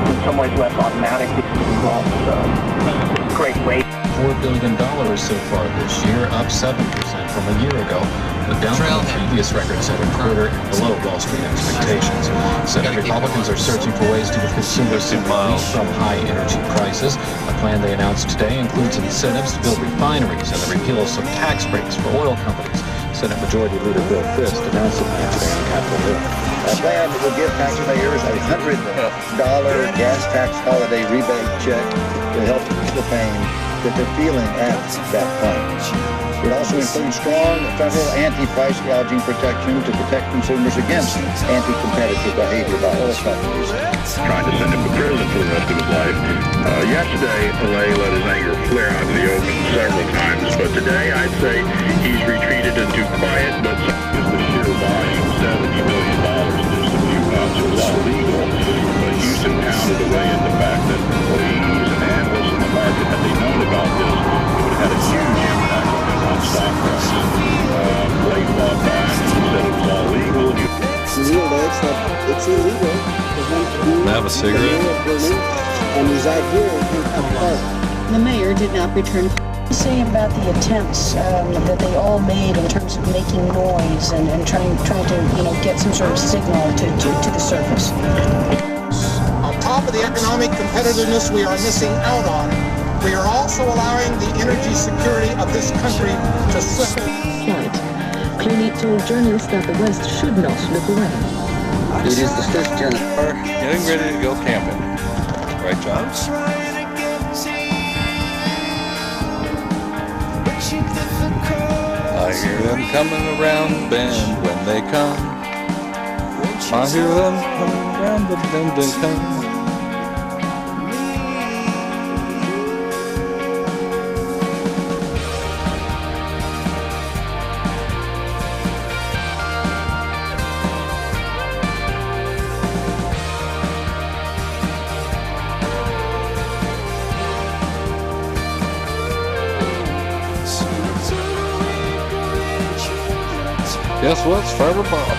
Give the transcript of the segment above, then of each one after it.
in some ways less automatic because it involves great weight. $4 billion so far this year, up 7% from a year ago, but down from the previous record-setting quarter and below Wall Street expectations. Senate Republicans are searching for ways to give consumers some relief from high energy prices. A plan they announced today includes incentives to build refineries and the repeal of some tax breaks for oil companies. Senate Majority Leader Bill Frist announced the plan today on Capitol Hill. A plan that will give taxpayers a $100 gas tax holiday rebate check to help ease the pain that they're feeling at that point. It also includes strong federal anti-price gouging protection to protect consumers against anti-competitive behavior by oil companies. Trying to send him to prison for the rest of his life. Yesterday, Pillay let his anger flare out in the open several times, but today I'd say he's retreated into quiet, but is the sheer volume, $70 million. There's a few pounds was all legal, but Houston pounded away at the fact that employees and analysts in the market, had they known about this, it would have had a huge impact on stock prices. Blake fought back and said it was all legal. It's illegal for him to have a cigarette and reside here in Camp Park. The mayor did not return. Say about the attempts that they all made in terms of making noise and trying to get some sort of signal to the surface. On top of the economic competitiveness we are missing out on, we are also allowing the energy security of this country to slip. Flight. Clooney told journalists that the West should not look away. It is the fifth Jennifer. Getting ready to go camping. Right, John? I hear them coming around the bend when they come. I hear them coming around the bend they come. Guess what's Farmer Bob?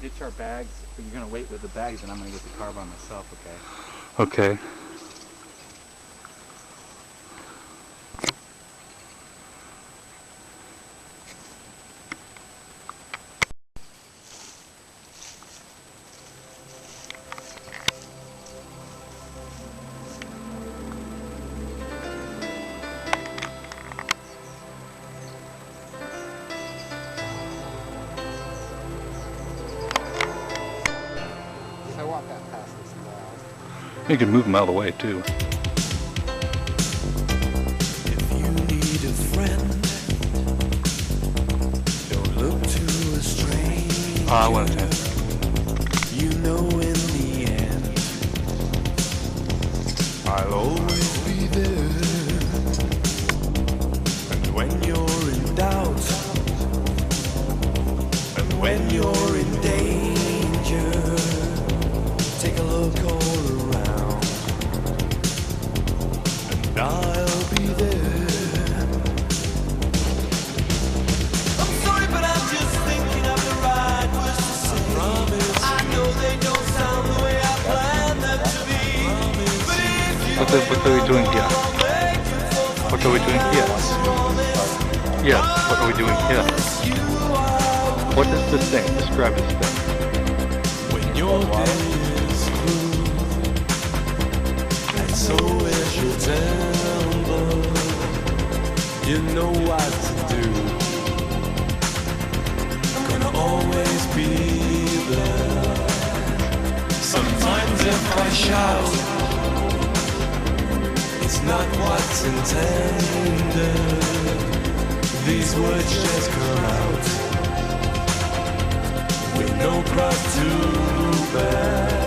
Ditch our bags. You're going to wait with the bags, and I'm going to get the car by myself, okay? Okay. I walk that past this wall. You can move them out of the way too. If you need a friend, don't look to a stranger. I want to. You know in the end, I'll always be there. And when you're in doubt, and when you're in danger, take a look all around, and I'll be there. I'm sorry, but I'm just thinking of the right words to say. I promise. I know they don't sound the way I planned them to be. But if you What are we doing here? What are we doing here? Yeah, what are we doing here? What is this thing? Describe this thing. when your day is through, and so is your temper, you know what to do. I'm gonna always be there. Sometimes if I shout, it's not what's intended. These words just come out with no cross to bear.